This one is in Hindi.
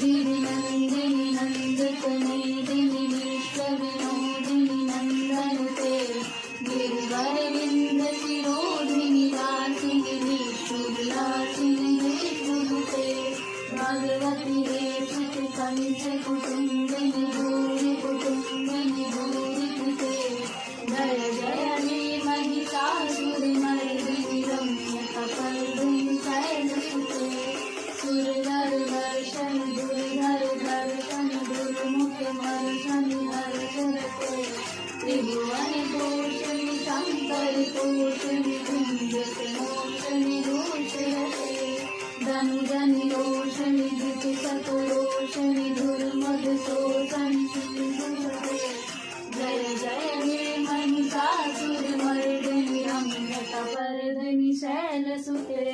गिरिनन्दिनि नन्दतमेदिनि विश्वविनोदिनि नन्दनुते गिरिवरविन्दशिरोधिनि वासिनि विष्णुविलासिनि विष्णुनुते भगवति हेतुति पञ्चकुटुम्बिनि भूरि कुटुम्बिनि भूरिकृते जय जय हे महिषासुरमर्दिनि रम्यकपर्दिनि शैलसुते सुरधर दर्शन दुर्धर दर्शन दुर्मुख मर्शन हर्षरते त्रिभुवन तोषणि शंकर तोषणि कुंजस मोषणि रोषरते धनुजनि रोषणि दितिसतो रोषणि धुर्मद शोषणि सिंधुसते जय जय हे महिषासुरमर्दिनि रम्यकपर्दिनि शैलसुते।